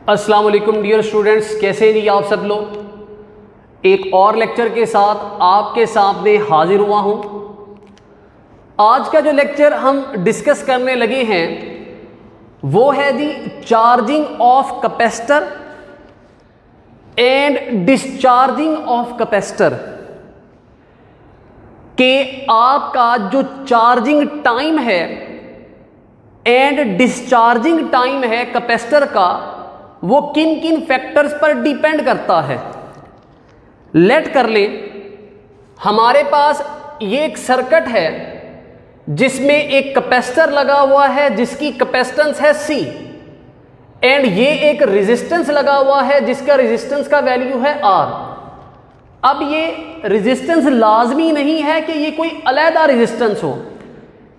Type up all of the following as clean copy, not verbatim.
अस्सलाम वालेकुम dear students, कैसे हैं आप सब लोग। एक और लेक्चर के साथ आपके सामने हाजिर हुआ हूं। आज का जो लेक्चर हम डिस्कस करने लगे हैं वो है the charging of capacitor and discharging of capacitor के आपका जो चार्जिंग टाइम है एंड डिस्चार्जिंग टाइम है कैपेसिटर का, वो किन किन फैक्टर्स पर डिपेंड करता है। लेट कर लें, हमारे पास ये एक सर्किट है जिसमें एक कैपेसिटर लगा हुआ है जिसकी कैपेसिटेंस है C एंड ये एक रेजिस्टेंस लगा हुआ है जिसका रेजिस्टेंस का वैल्यू है R। अब ये रेजिस्टेंस लाजमी नहीं है कि ये कोई अलग रेजिस्टेंस हो,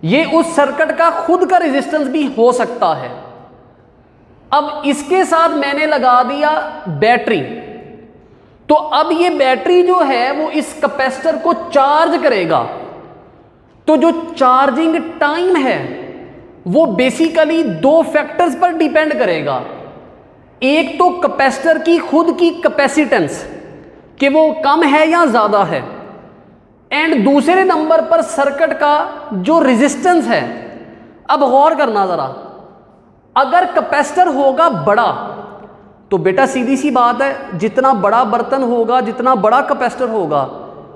ये उस सर्किट का खुद का रेजिस्टेंस भी हो सकता है। अब इसके साथ मैंने लगा दिया बैटरी, तो अब ये बैटरी जो है वो इस कैपेसिटर को चार्ज करेगा। तो जो चार्जिंग टाइम है वो बेसिकली दो फैक्टर्स पर डिपेंड करेगा। एक तो कैपेसिटर की खुद की कैपेसिटेंस कि वो कम है या ज्यादा है, एंड दूसरे नंबर पर सर्किट का जो रेजिस्टेंस है। अब गौर करना जरा, अगर कैपेसिटर होगा बड़ा तो बेटा सीधी सी बात है, जितना बड़ा बर्तन होगा, जितना बड़ा कैपेसिटर होगा,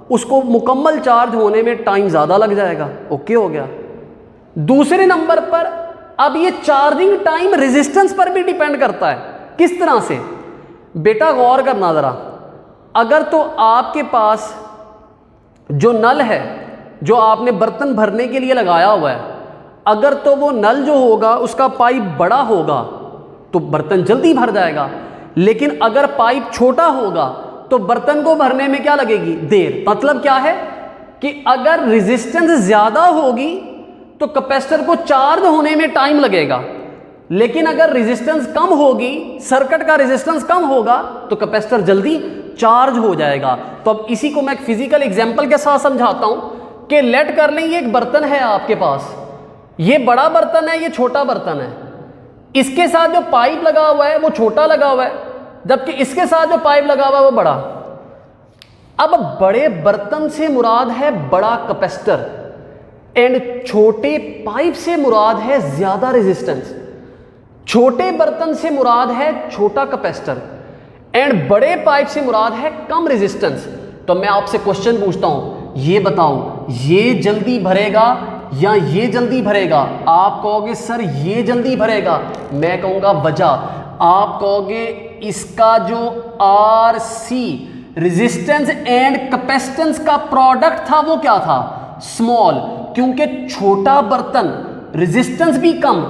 उसको मुकम्मल चार्ज होने में टाइम ज़्यादा लग जाएगा। ओके हो गया। दूसरे नंबर पर अब ये चार्जिंग टाइम रेजिस्टेंस पर भी डिपेंड करता है। किस तरह से बेटा, गौर करना ज़रा। अगर तो आपके पास जो नल है जो आपने बर्तन भरने के लिए लगाया हुआ है, अगर तो वो नल जो होगा उसका पाइप बड़ा होगा तो बर्तन जल्दी भर जाएगा, लेकिन अगर पाइप छोटा होगा तो बर्तन को भरने में क्या लगेगी, देर। मतलब क्या है कि अगर रेजिस्टेंस ज्यादा होगी तो कैपेसिटर को चार्ज होने में टाइम लगेगा, लेकिन अगर रेजिस्टेंस कम होगी, सर्किट का रेजिस्टेंस कम होगा, तो कैपेसिटर जल्दी चार्ज हो जाएगा। तो अब इसी को मैं एक फिजिकल एग्जांपल के साथ समझाता हूं कि लेट कर लें, ये एक बर्तन है आपके पास, ये बड़ा बर्तन है, ये छोटा बर्तन है। इसके साथ जो पाइप लगा हुआ है वो छोटा लगा हुआ है, जबकि इसके साथ जो पाइप लगा हुआ है वो बड़ा। अब बड़े बर्तन से मुराद है बड़ा कैपेसिटर एंड छोटे पाइप से मुराद है ज्यादा रेजिस्टेंस। छोटे बर्तन से मुराद है छोटा कैपेसिटर एंड बड़े पाइप से मुराद है कम रेजिस्टेंस। तो मैं आपसे क्वेश्चन पूछता हूं, ये बताओ, ये जल्दी भरेगा या ये जल्दी भरेगा? आप कहोगे सर ये जल्दी भरेगा, मैं कहूंगा वजह। आप कहोगे इसका जो RC रेजिस्टेंस एंड कैपेसिटेंस का प्रोडक्ट था वो क्या था, स्मॉल, क्योंकि छोटा बर्तन, रेजिस्टेंस भी कम,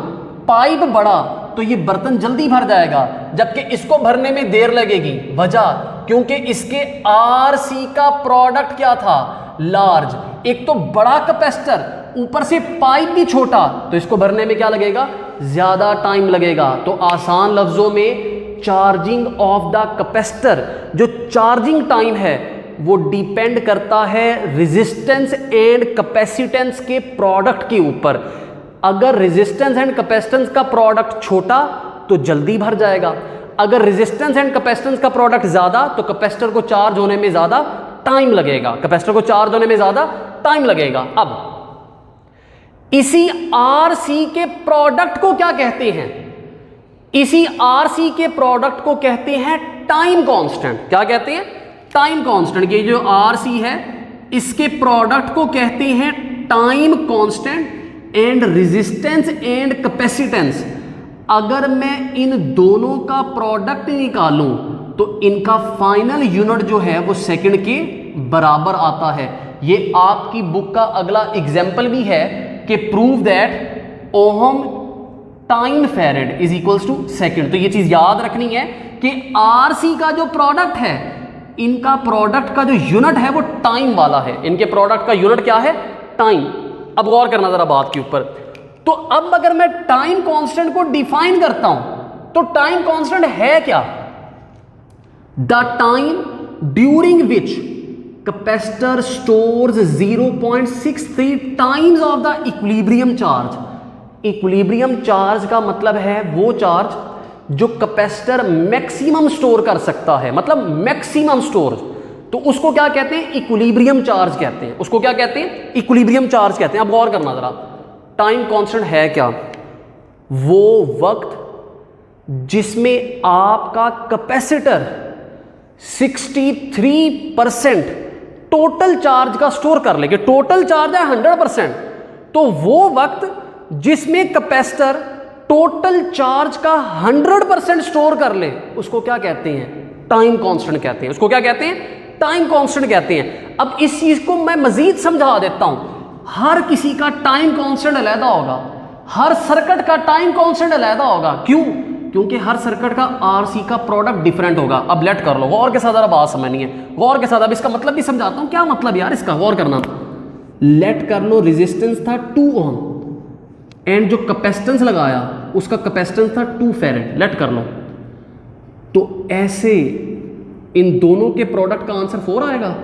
पाइप बड़ा, तो ये बर्तन जल्दी भर जाएगा, जबकि इसको भरने में देर लगेगी। वजह, क्योंकि इसके RC का प्रोडक्ट क्या था, लार्ज। एक तो बड़ा कैपेसिटर, ऊपर से पाइप भी छोटा, तो इसको भरने में क्या लगेगा, ज्यादा टाइम लगेगा। तो आसान लफ्जों में चार्जिंग ऑफ द कैपेसिटर, जो चार्जिंग टाइम है वो डिपेंड करता है रेजिस्टेंस एंड कैपेसिटेंस के प्रोडक्ट के ऊपर। अगर रेजिस्टेंस एंड कैपेसिटेंस का प्रोडक्ट छोटा तो जल्दी भर जाएगा, अगर रेजिस्टेंस एंड कैपेसिटेंस का प्रोडक्ट ज्यादा तो कैपेसिटर को चार्ज होने में ज्यादा टाइम लगेगा, कैपेसिटर को चार्ज होने में ज्यादा टाइम लगेगा। अब इसी RC के प्रोडक्ट को क्या कहते हैं, इसी RC के प्रोडक्ट को कहते हैं टाइम कांस्टेंट। क्या कहते हैं, टाइम कांस्टेंट। ये जो RC है इसके प्रोडक्ट को कहते हैं time constant and resistance and capacitance. अगर मैं इन दोनों का प्रोडक्ट निकालूं तो इनका फाइनल यूनिट जो है वो सेकंड के बराबर आता है। ये आपकी बुक का अगला एग्जाम्पल भी है कि prove that ohm time farad is equals to second. तो ये चीज याद रखनी है कि RC का जो प्रोडक्ट है, इनका प्रोडक्ट का जो यूनिट है वो टाइम वाला है। इनके प्रोडक्ट का यूनिट क्या है, टाइम। अब गौर करना जरा बात के ऊपर। तो अब अगर मैं टाइम कांस्टेंट को डिफाइन करता हूं तो टाइम कांस्टेंट है क्या, the time during which capacitor stores 0.63 times of the equilibrium charge. Equilibrium charge का मतलब है वो चार्ज जो कैपेसिटर मैक्सिमम स्टोर कर सकता है, मतलब मैक्सिमम स्टोर, तो उसको क्या कहते हैं? इक्विलिब्रियम चार्ज कहते हैं। उसको क्या कहते हैं? इक्विलिब्रियम चार्ज कहते हैं। अब गौर करना जरा, टाइम कांस्टेंट है क्या? वो वक्त जिसमें आपका कैपेसिटर 63% टोटल चार्ज का स्टोर कर ले। टोटल चार्ज है 100%, तो वो वक्त जिसमें कैपेसिटर टोटल चार्ज का 100% स्टोर कर ले, उसको क्या कहते हैं? टाइम कांस्टेंट कहते हैं। उसको क्या कहते हैं? टाइम कांस्टेंट कहते हैं। अब इस चीज को मैं मजीद समझा देता हूं। हर किसी का टाइम कांस्टेंट अलग होगा, हर सर्किट का टाइम कांस्टेंट अलग होगा। क्यों? क्योंकि हर सर्किट का आरसी का प्रोडक्ट डिफरेंट होगा। अब लेट कर लो, गौर के साथ जरा बात समझनी है, गौर के साथ। अब इसका मतलब भी समझाता हूं। क्या मतलब यार इसका, गौर करना। लेट कर लो, रेजिस्टेंस था 2 ओम एंड जो कैपेसिटेंस लगाया उसका कैपेसिटेंस था 2 फैरेड। लेट कर लो, तो ऐसे इन दोनों के प्रोडक्ट का आंसर 4 आएगा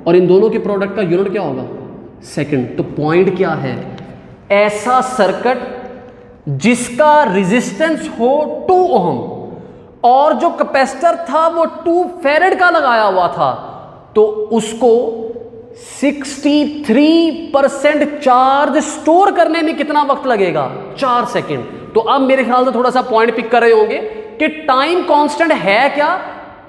और इन दोनों के प्रोडक्ट का यूनिट क्या होगा? सेकंड। तो पॉइंट क्या है? ऐसा सर्किट जिसका रेजिस्टेंस हो 2 ओम और जो कैपेसिटर था वो 2 फैरेड का लगाया हुआ था, तो उसको 63% चार्ज स्टोर करने में कितना वक्त लगेगा? 4 सेकंड। तो अब मेरे ख्याल से थोड़ा सा पॉइंट पिक कर रहे होंगे कि टाइम कांस्टेंट है क्या?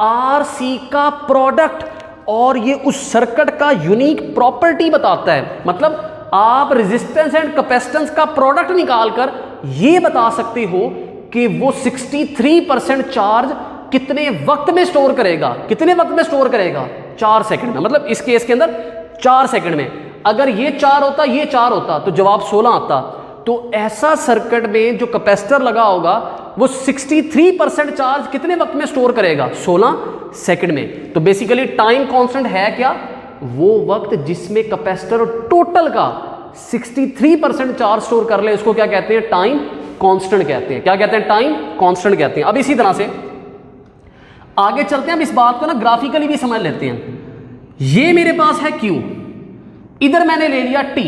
आरसी का प्रोडक्ट, और ये उस सर्किट का यूनिक प्रॉपर्टी बताता है। मतलब आप रेजिस्टेंस एंड कैपेसिटेंस का प्रोडक्ट निकालकर ये बता सकते हो कि वो 63% चार्ज कितने वक्त में स्टोर करेगा। कितने वक्त में स्टोर करेगा? 4 सेकंड में। मतलब इस केस के अंदर 4 सेकंड में। अगर ये 4 होता, ये 4 होता, तो जवाब 16 आता। तो ऐसा सर्किट में जो कैपेसिटर लगा होगा वो 63% चार्ज कितने वक्त में स्टोर करेगा? 16 सेकंड में। तो बेसिकली टाइम कांस्टेंट है क्या? वो वक्त जिसमें कैपेसिटर टोटल का 63% चार्ज स्टोर कर ले, उसको क्या कहते हैं? टाइम कांस्टेंट कहते हैं। क्या कहते हैं? टाइम कांस्टेंट कहते हैं। अब इसी तरह से आगे चलते हैं। अब इस बात को ना ग्राफिकली भी समझ लेते हैं। ये मेरे पास है Q, इधर मैंने ले लिया T,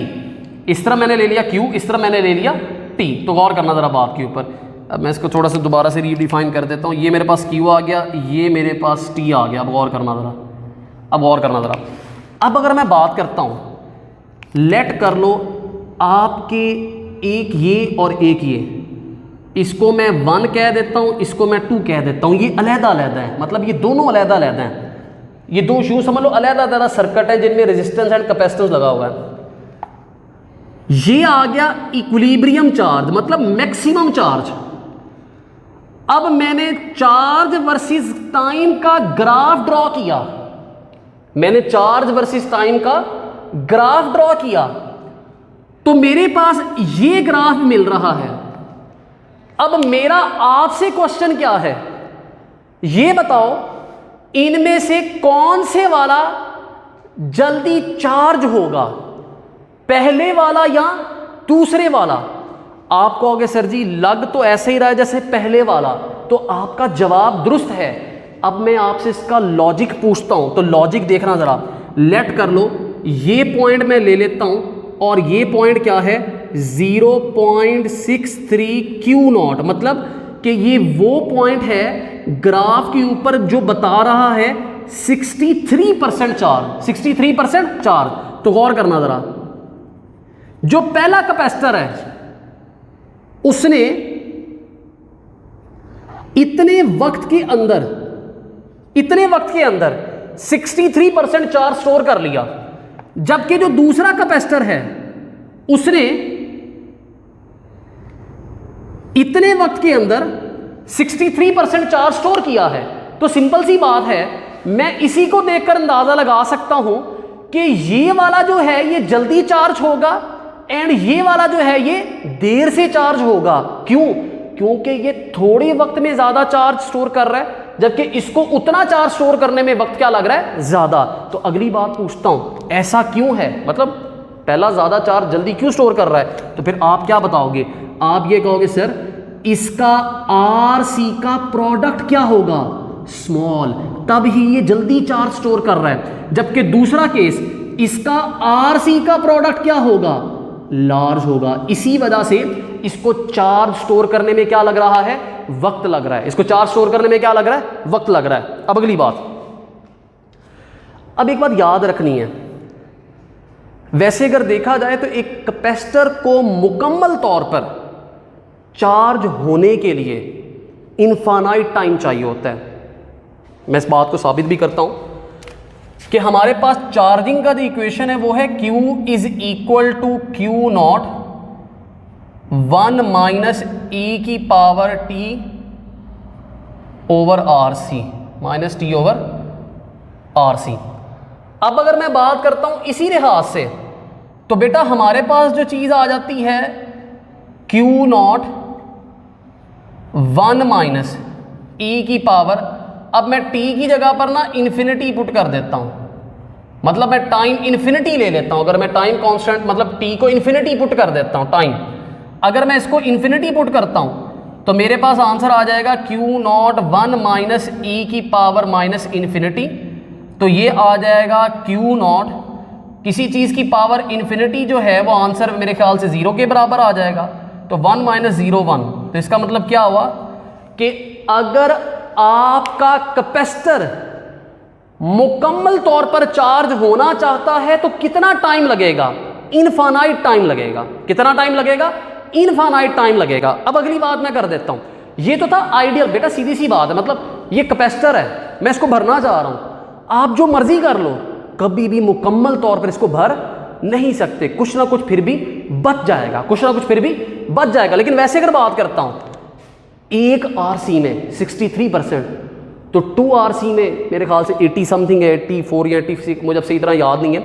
इस तरह मैंने ले लिया Q, इस तरह मैंने ले लिया T। तो गौर करना जरा बात के ऊपर। अब मैं इसको थोड़ा सा दोबारा से रीडिफाइन कर देता हूँ। ये मेरे पास Q आ गया, ये मेरे पास T आ गया। अब गौर करना जरा, अब गौर करना जरा। अब अगर मैं बात करता हूँ, लेट कर लो आपके एक ये और एक ये, इसको मैं 1 कह देता हूँ, इसको मैं 2 कह देता हूँ। ये अलहदा अलहदा है, मतलब ये दोनों अलहदा अलहदा हैं। ये दो शू समझ लो अलहदा अलहदा सर्किट है जिनमें रेजिस्टेंस एंड कैपेसिटेंस लगा हुआ है। ये आ गया इक्विलिब्रियम चार्ज, मतलब मैक्सिमम चार्ज। अब मैंने चार्ज वर्सेस टाइम का ग्राफ ड्रॉ किया, मैंने चार्ज वर्सेस टाइम का ग्राफ ड्रॉ किया, तो मेरे पास ये ग्राफ मिल रहा है। अब मेरा आपसे क्वेश्चन क्या है, ये बताओ इनमें से कौन से वाला जल्दी चार्ज होगा, पहले वाला या दूसरे वाला? आप कहोगे सर जी लग तो ऐसे ही रहा है जैसे पहले वाला, तो आपका जवाब दुरुस्त है। अब मैं आपसे इसका लॉजिक पूछता हूं, तो लॉजिक देखना जरा। लेट कर लो, ये पॉइंट मैं ले लेता हूं और ये पॉइंट क्या है 0.63 Q0, मतलब कि ये वो पॉइंट है ग्राफ के ऊपर जो बता रहा है 63% चार्ज, 63% चार्ज। तो गौर करना जरा, जो पहला कैपेसिटर है उसने इतने वक्त के अंदर 63% चार्ज स्टोर कर लिया, जबकि जो दूसरा कैपेसिटर है उसने इतने वक्त के अंदर 63% चार्ज स्टोर किया है। तो सिंपल सी बात है, मैं इसी को देखकर अंदाजा लगा सकता हूं कि ये वाला जो है ये जल्दी चार्ज होगा एंड ये वाला जो है ये देर से चार्ज होगा। क्यों? क्योंकि ये थोड़े वक्त में ज्यादा चार्ज स्टोर कर रहा है, जबकि इसको उतना चार्ज स्टोर करने में वक्त क्या लग रहा है, ज्यादा। तो अगली बात पूछता हूं, ऐसा क्यों है, मतलब पहला ज्यादा चार्ज जल्दी क्यों स्टोर कर रहा है? तो फिर आप क्या बताओगे? आप ये कहोगे सर इसका आरसी का प्रोडक्ट क्या होगा, स्मॉल, तब ही ये जल्दी चार्ज स्टोर कर रहा है। जबकि दूसरा केस, इसका आरसी का प्रोडक्ट क्या होगा, लार्ज होगा। इसी वजह से इसको चार्ज स्टोर करने में क्या लग रहा है, वक्त लग रहा है। इसको चार्ज स्टोर करने में क्या लग रहा है? वक्त लग रहा है। अब अगली बात, अब एक बात याद रखनी है, वैसे अगर देखा जाए तो एक कैपेसिटर को मुकम्मल तौर पर चार्ज होने के लिए इनफाइनाइट टाइम चाहिए होता है। मैं इस बात को साबित भी करता हूं कि हमारे पास चार्जिंग का जो इक्वेशन है वो है Q is equal to Q naught 1 minus e की power t over R C minus T over R C. अब अगर मैं बात करता हूं इसी लिहाज से तो बेटा हमारे पास जो चीज आ जाती है Q नॉट 1 माइनस ई की पावर, अब मैं t की जगह पर ना इन्फिनिटी पुट कर देता हूं, मतलब मैं टाइम इन्फिनिटी ले लेता हूं। अगर मैं टाइम कांस्टेंट मतलब t को इन्फिनिटी पुट कर देता हूं, टाइम अगर मैं इसको इन्फिनिटी पुट करता हूं तो मेरे पास आंसर आ जाएगा Q नॉट 1 माइनस ई की पावर माइनस इन्फिनिटी। तो ये आ जाएगा Q नॉट, किसी चीज़ की पावर इन्फिनिटी जो है वो आंसर मेरे ख्याल से 0 के बराबर आ जाएगा। तो 1 माइनस 0 1, तो इसका मतलब क्या हुआ कि अगर आपका कैपेसिटर मुकम्मल तौर पर चार्ज होना चाहता है तो कितना टाइम लगेगा? इनफाइनाइट टाइम लगेगा। कितना टाइम लगेगा? इनफाइनाइट टाइम लगेगा। अब अगली बात मैं कर देता हूं, ये तो था आइडियल, बेटा सीधी सी बात है, मतलब ये कैपेसिटर है, मैं इसको भरना चाह रहा हूं, आप जो मर्जी कर लो, कभी भी मुकम्मल तौर पर इसको भर नहीं सकते, कुछ ना कुछ फिर भी बच जाएगा, कुछ ना कुछ फिर भी बच जाएगा। लेकिन वैसे अगर बात करता हूं, एक आरसी में 63%, तो 2 आरसी में मेरे ख्याल से 80 समथिंग है, 84 या 86, मुझे अब सही तरह याद नहीं है।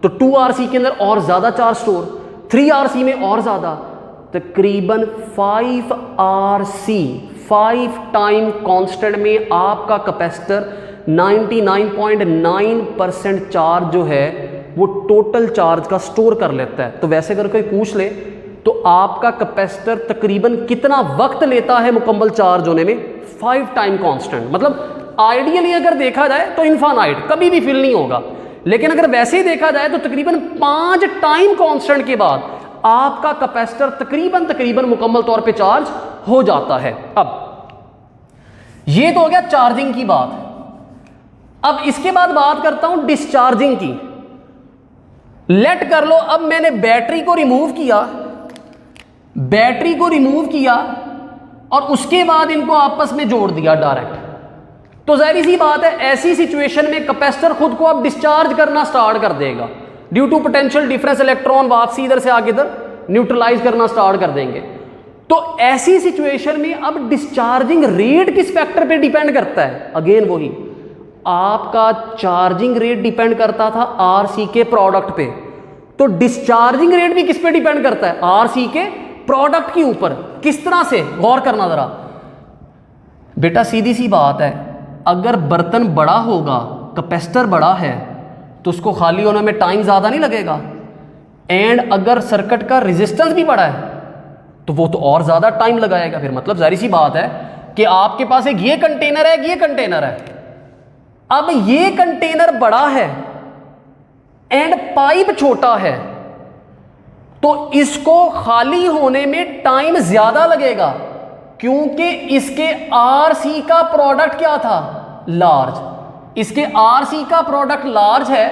तो 2 आरसी के अंदर और ज़्यादा चार्ज स्टोर, 3 आरसी में और ज़्यादा, तकरीबन 5 आरसी 5 टाइम कांस्टेंट में आपका कैपेसिटर 99.9% चार्ज जो है वो टोटल चार्ज का स्टोर कर लेता है। तो वैसे अगर कोई पूछ ले तो आपका कैपेसिटर तकरीबन कितना वक्त लेता है मुकम्मल चार्ज होने में? 5 टाइम कांस्टेंट। मतलब आइडियली अगर देखा जाए तो इनफाइनाइट, कभी भी फिल नहीं होगा, लेकिन अगर वैसे ही देखा जाए तो तकरीबन 5 टाइम कांस्टेंट के बाद आपका कैपेसिटर तकरीबन मुकम्मल तौर पे चार्ज हो जाता है। अब ये तो हो गया चार्जिंग की बात। अब इसके बाद बात करता हूं डिस्चार्जिंग की। लेट कर लो अब मैंने बैटरी को रिमूव किया और उसके बाद इनको आपस में जोड़ दिया डायरेक्ट, तो जाहिर सी बात है ऐसी सिचुएशन में कैपेसिटर खुद को अब डिस्चार्ज करना स्टार्ट कर देगा। Due to potential difference electron वापसी इधर से आगे इधर न्यूट्रलाइज करना स्टार्ट कर देंगे। तो ऐसी सिचुएशन में अब डिस्चार्जिंग रेट किस फैक्टर पे डिपेंड करता है? अगेन वही, आपका चार्जिंग रेट डिपेंड करता था आरसी के प्रोडक्ट पे, तो डिस्चार्जिंग रेट भी किस पे डिपेंड करता है? आरसी के प्रोडक्ट के ऊपर। किस तरह से? गौर करना जरा बेटा, सीधी सी बात है, अगर बर्तन बड़ा होगा, कैपेसिटर बड़ा है, तो उसको खाली होने में टाइम ज़्यादा नहीं लगेगा, एंड अगर सर्किट का रेजिस्टेंस भी बड़ा है तो वो तो और ज़्यादा टाइम लगाएगा। फिर मतलब जाहिर सी बात है कि आपके पास एक ये कंटेनर है, ये कंटेनर है, अब ये कंटेनर बड़ा है एंड पाइप छोटा है, तो इसको खाली होने में टाइम ज्यादा लगेगा, क्योंकि इसके आरसी का प्रोडक्ट क्या था? लार्ज। इसके आरसी का प्रोडक्ट लार्ज है,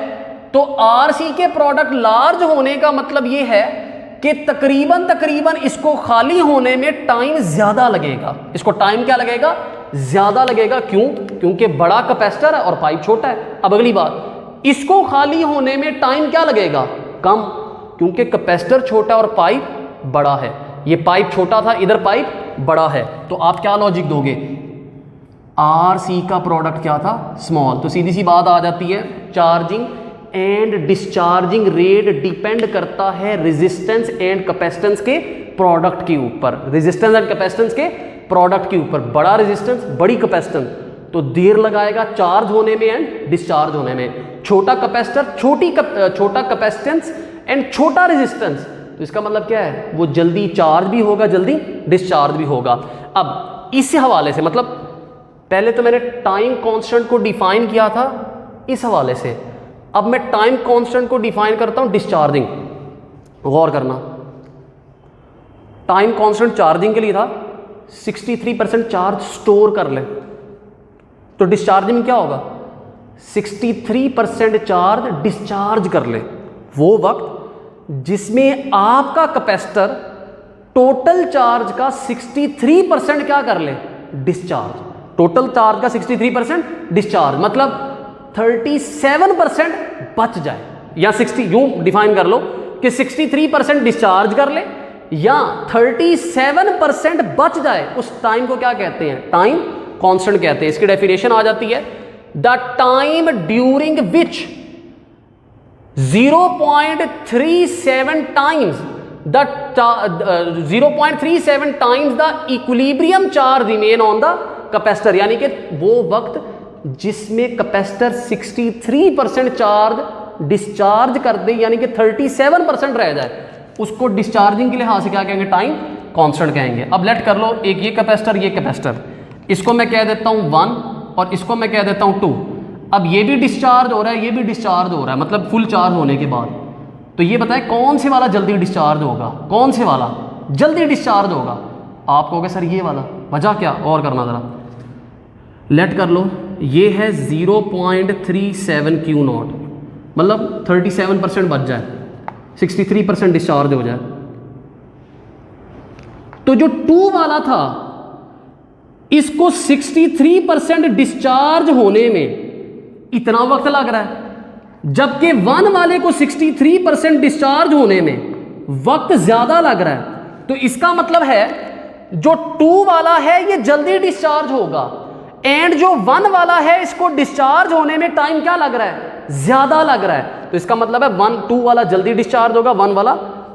तो आरसी के प्रोडक्ट लार्ज होने का मतलब यह है कि तकरीबन इसको खाली होने में टाइम ज्यादा लगेगा। इसको टाइम क्या लगेगा? ज्यादा लगेगा। क्यों? क्योंकि बड़ा कैपेसिटर है और पाइप छोटा है। अब अगली बात, इसको खाली होने में टाइम क्या लगेगा? कम, क्योंकि कैपेसिटर छोटा और पाइप बड़ा है। ये पाइप छोटा था, इधर पाइप बड़ा है, तो आप क्या लॉजिक दोगे? आरसी का प्रोडक्ट क्या था? स्मॉल। तो सीधी सी बात आ जाती है, charging and discharging rate depend करता है रेजिस्टेंस एंड कैपेसिटेंस के प्रोडक्ट के ऊपर। रेजिस्टेंस एंड कैपेसिटेंस के प्रोडक्ट के ऊपर। बड़ा रेजिस्टेंस, बड़ी कैपेसिटेंस, तो देर लगाएगा चार्ज होने में एंड डिस्चार्ज होने में। छोटा कैपेसिटर, छोटा कैपेसिटेंस एंड छोटा रेजिस्टेंस, तो इसका मतलब क्या है? वो जल्दी चार्ज भी होगा, जल्दी डिस्चार्ज भी होगा। अब इस हवाले से, मतलब पहले तो मैंने टाइम कांस्टेंट को डिफाइन किया था इस हवाले से, अब मैं टाइम कांस्टेंट को डिफाइन करता हूं डिस्चार्जिंग। गौर करना, टाइम कांस्टेंट चार्जिंग के लिए था, 63% चार्ज स्टोर कर ले तो डिस्चार्ज में क्या होगा, 63% चार्ज डिस्चार्ज कर ले, वो वक्त जिसमें आपका कैपेसिटर टोटल चार्ज का 63% क्या कर ले, डिस्चार्ज। टोटल चार्ज का 63% डिस्चार्ज मतलब 37% बच जाए, या 60 यूं डिफाइन कर लो कि 63% डिस्चार्ज कर ले या 37% बच जाए, उस टाइम को क्या कहते हैं, टाइम कांस्टेंट कहते हैं। इसकी डेफिनेशन आ जाती है, the time during which 0.37 times the 0.37 times the equilibrium charge remain on the capacitor, यानी कि वो वक्त जिसमें कैपेसिटर 63% चार्ज डिस्चार्ज कर दे, यानी कि 37% रह जाए, उसको डिस्चार्जिंग के लिहाज से क्या कहेंगे, टाइम कांस्टेंट कहेंगे। अब लेट कर लो, एक ये कैपेसिटर, इसको मैं कह देता हूं 1 और इसको मैं कह देता हूं 2। अब ये भी डिस्चार्ज हो रहा है, ये भी डिस्चार्ज हो रहा है, मतलब फुल चार्ज होने के बाद। तो ये बताएं कौन से वाला जल्दी डिस्चार्ज होगा, कौन से वाला जल्दी डिस्चार्ज होगा? आप कहोगे सर ये वाला, वजह क्या, और करना ज़रा लेट कर लो, ये है 0.37 Q नॉट, मतलब 37% बच जाए, 63% डिस्चार्ज हो जाए। तो जो 2 वाला था इसको 63% डिस्चार्ज होने में इतना वक्त लग रहा है, जबकि 1 वाले को 63% डिस्चार्ज होने में वक्त ज्यादा लग रहा है। तो इसका मतलब है जो 2 वाला है ये जल्दी डिस्चार्ज होगा, एंड जो 1 वाला है इसको डिस्चार्ज होने में टाइम क्या लग रहा है, ज्यादा लग रहा है। तो इसका मतलब है 2 वाला जल्दी डिस्चार्ज होगा, 1 वाला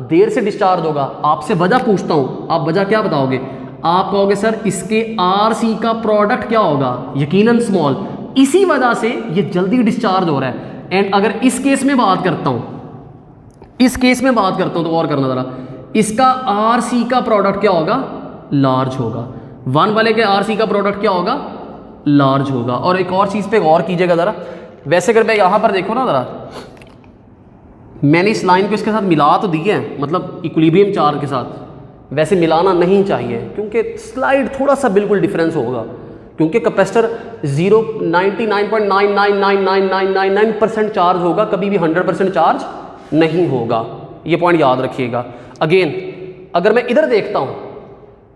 देर से डिस्चार्ज होगा। आपसे वजह पूछता हूं, आप वजह क्या बताओगे? आप कहोगे सर इसके RC का प्रोडक्ट क्या होगा, यकीनन स्मॉल, इसी वजह से ये जल्दी डिस्चार्ज हो रहा है। एंड अगर इस केस में बात करता हूं, तो और करना जरा, इसका RC का प्रोडक्ट क्या होगा, लार्ज होगा। 1 वाले के RC का प्रोडक्ट क्या होगा, लार्ज होगा। और एक और चीज पे गौर कीजिएगा जरा, वैसे अगर मैं यहां पर देखो ना जरा, मैंने इस लाइन को इसके साथ मिला तो दिया है, मतलब इक्विलिब्रियम चार्ज के साथ, वैसे मिलाना नहीं चाहिए क्योंकि स्लाइड थोड़ा सा बिल्कुल डिफरेंस होगा, क्योंकि कैपेसिटर 99.999999% चार्ज होगा, कभी भी 100% चार्ज नहीं होगा। ये पॉइंट याद रखिएगा। अगेन अगर मैं इधर देखता हूं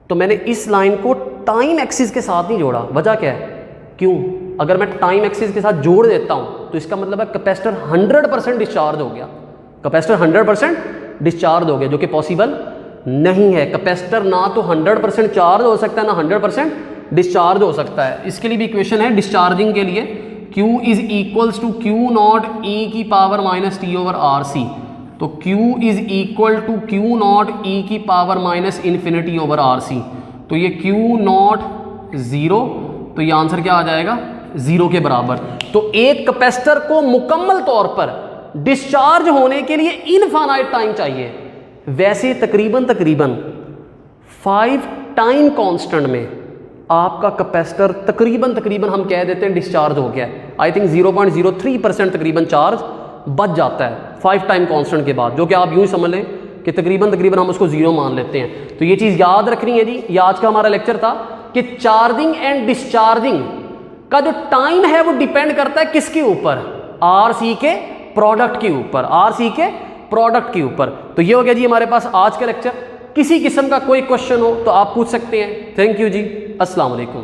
तो मैंने इस लाइन को टाइम एक्सिस के साथ नहीं जोड़ा, वजह क्या है, क्यों? अगर मैं टाइम एक्सिस के साथ जोड़ देता हूं तो इसका मतलब है कैपेसिटर 100% डिस्चार्ज हो गया, कैपेसिटर 100% डिस्चार्ज हो गया, जो कि पॉसिबल नहीं है। कैपेसिटर ना तो 100% चार्ज हो सकता है, ना 100% डिस्चार्ज हो सकता है। इसके लिए भी इक्वेशन है डिस्चार्जिंग के लिए, Q is equals to Q naught e की power minus T over RC। तो Q is equal to Q naught e की power minus infinity over RC। तो ये Q नॉट 0, तो ये आंसर क्या आ जाएगा, 0 के बराबर। तो एक कैपेसिटर को मुकम्मल तौर पर डिस्चार्ज होने के लिए इनफाइनाइट टाइम चाहिए। वैसे तकरीबन 5 टाइम कांस्टेंट में आपका कैपेसिटर तकरीबन हम कह देते हैं डिस्चार्ज हो गया है। आई थिंक 0.03% तकरीबन चार्ज बच जाता है 5 टाइम कांस्टेंट के बाद, जो कि आप यूं ही समझ लें कि तकरीबन हम उसको 0 मान लेते हैं। तो ये चीज़ याद रखनी है जी। ये आज का हमारा लेक्चर था कि चार्जिंग एंड डिस्चार्जिंग का जो टाइम है वो डिपेंड करता है किसके ऊपर, RC के प्रोडक्ट के ऊपर, RC के प्रोडक्ट के ऊपर। तो ये हो गया जी हमारे पास आज का लेक्चर। किसी किस्म का कोई क्वेश्चन हो तो आप पूछ सकते हैं। थैंक यू जी, अस्सलाम वालेकुम।